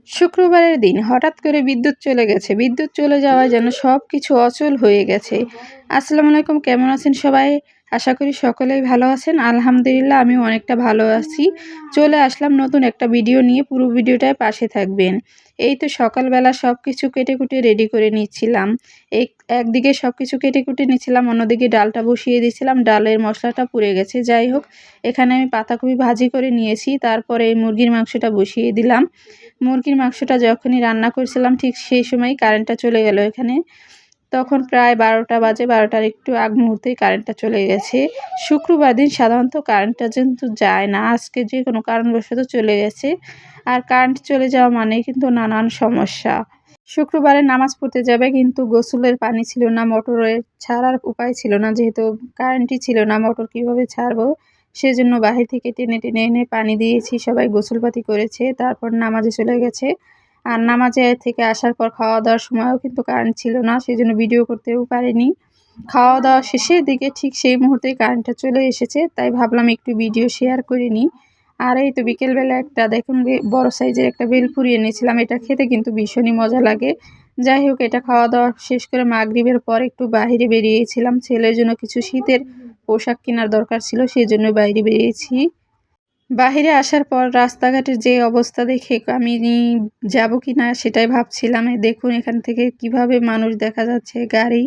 শুক্রবারের দিন হঠাৎ করে বিদ্যুৎ চলে গেছে। বিদ্যুৎ চলে যাওয়ায় যেন সবকিছু অচল হয়ে গেছে। আসসালামু আলাইকুম, কেমন আছেন সবাই? আশা করি সকলেই ভালো আছেন। আলহামদুলিল্লাহ আমিও অনেকটা ভালো আছি। চলে আসলাম নতুন একটা ভিডিও নিয়ে, পুরো ভিডিওটায় পাশে থাকবেন। এই তো সকালবেলা সবকিছু কেটে-কুটে রেডি করে নিচ্ছিলাম। একদিকে সবকিছু কেটে-কুটে নিচ্ছিলাম, অন্যদিকে ডালটা বসিয়ে দিয়েছিলাম। ডালের মশলাটা পুড়ে গেছে। যাই হোক, এখানে আমি পাতাকপি ভাজি করে নিয়েছি। তারপরে এই মুরগির মাংসটা বসিয়ে দিলাম। মুরগির মাংসটা যখনই রান্না করছিলাম ঠিক সেই সময়ই কারেন্টটা চলে গেল এখানে। তখন প্রায় ১২টা বাজে, ১২টার একটু আগ মুহূর্তেই কারেন্টটা চলে গেছে। শুক্রবার দিন সাধারণত কারেন্টটা কিন্তু যায় না। আজকে যে কোনো কারণবশত চলে গেছে। আর কারেন্ট চলে যাওয়া মানেই কিন্তু নানান সমস্যা। শুক্রবারে নামাজ পড়তে যাবে কিন্তু গোসলের পানি ছিল না, মোটরের ছাড়ার উপায় ছিল না। যেহেতু কারেন্টই ছিল না, মোটর কীভাবে ছাড়বো? সেজন্য বাহির থেকে টেনে টেনে এনে পানি দিয়েছি। সবাই গোসলপাতি করেছে, তারপর নামাজে চলে গেছে। আর নামাজে থেকে আসার পর খাওয়া দাওয়ার সময়ও কিন্তু কারেন্ট ছিল না, সেজন্য ভিডিও করতেও পারিনি। খাওয়া দাওয়া শেষের দিকে ঠিক সেই মুহূর্তেই কারেন্টটা চলে এসেছে, তাই ভাবলাম একটু ভিডিও শেয়ার করে নিই। আর এই তো বিকেলবেলা একটা দেখুন বড় সাইজের একটা ভেলপুরি এনেছিলাম। এটা খেতে কিন্তু ভীষণই মজা লাগে। যাই হোক, এটা খাওয়া দাওয়া শেষ করে মাগরিবের পর একটু বাহিরে বেরিয়েছিলাম। ছেলের জন্য কিছু শীতের পোশাক কেনার দরকার ছিল, সেজন্য বাইরে বেরিয়েছি। বাহিরে আসার পর রাস্তাঘাটের যে অবস্থা দেখে আমি যাব কিনা সেটাই ভাবছিলাম। দেখুন এখান থেকে কিভাবে মানুষ দেখা যাচ্ছে, গাড়ি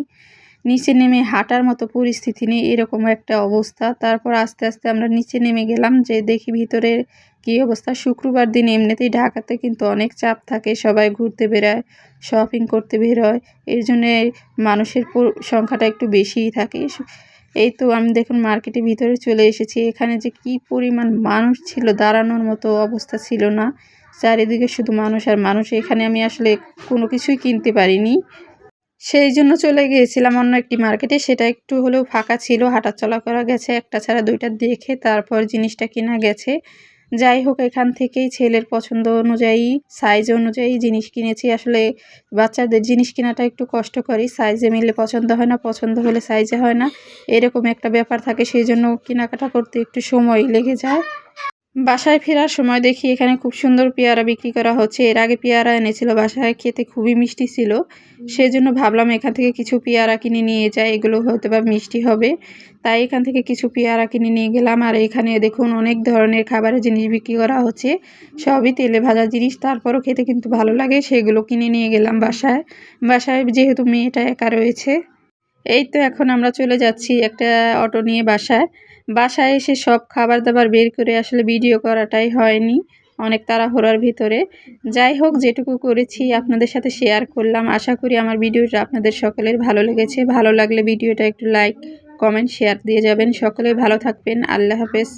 নিচে নেমে হাঁটার মতো পরিস্থিতি নেই, এরকম একটা অবস্থা। তারপর আস্তে আস্তে আমরা নিচে নেমে গেলাম, যে দেখি ভিতরের কী অবস্থা। শুক্রবার দিন এমনিতেই ঢাকাতে কিন্তু অনেক চাপ থাকে, সবাই ঘুরতে বেরোয়, শপিং করতে বেরোয়, এর জন্যে মানুষের সংখ্যাটা একটু বেশিই থাকে। এই তো আমি দেখুন মার্কেটের ভিতরে চলে এসেছি। এখানে যে কি পরিমাণ মানুষ ছিল, দাঁড়ানোর মতো অবস্থা ছিল না। চারিদিকে শুধু মানুষ আর মানুষ। এখানে আমি আসলে কোনো কিছুই কিনতে পারিনি। সেই জন্য চলে গিয়েছিলাম অন্য একটি মার্কেটে। সেটা একটু হলেও ফাঁকা ছিল, হাঁটাচলা করা গেছে। একটা ছাড়া দুইটা দেখে তারপর জিনিসটা কেনা গেছে। যাই হোক, এখান থেকেই ছেলের পছন্দ অনুযায়ী, সাইজ অনুযায়ী জিনিস কিনেছি। আসলে বাচ্চাদের জিনিস কেনাটা একটু কষ্টকরই। সাইজে মিললে পছন্দ হয় না, পছন্দ হলে সাইজে হয় না, এরকম একটা ব্যাপার থাকে। সেই জন্য কেনাকাটা করতে একটু সময় লেগে যায়। বাসায় ফেরার সময় দেখি এখানে খুব সুন্দর পেয়ারা বিক্রি করা হচ্ছে। এর আগে পেয়ারা এনেছিল বাসায়, খেতে খুবই মিষ্টি ছিল। সেজন্য ভাবলাম এখান থেকে কিছু পেয়ারা কিনে নিয়ে যাই, এগুলো হয়তো বা মিষ্টি হবে। তাই এখান থেকে কিছু পেয়ারা কিনে নিয়ে গেলাম। আর এখানে দেখুন অনেক ধরনের খাবারের জিনিস বিক্রি করা হচ্ছে, সবই তেলে ভাজা জিনিস। তারপরও খেতে কিন্তু ভালো লাগে, সেগুলো কিনে নিয়ে গেলাম বাসায়। বাসায় যেহেতু মেয়েটা একা রয়েছে। এই তো এখন আমরা চলে যাচ্ছি একটা অটো নিয়ে বাসায়। বাসায় এসে সব খাবার দাবার বের করে আসলে ভিডিও করাটাই হয়নি, অনেক তাড়াহুড়োর ভিতরে। যাই হোক, যেটুকু করেছি আপনাদের সাথে শেয়ার করলাম। আশা করি আমার ভিডিওটা আপনাদের সকলের ভালো লেগেছে। ভালো লাগলে ভিডিওটা একটু লাইক, কমেন্ট, শেয়ার দিয়ে যাবেন। সকলে ভালো থাকবেন। আল্লাহ হাফেজ।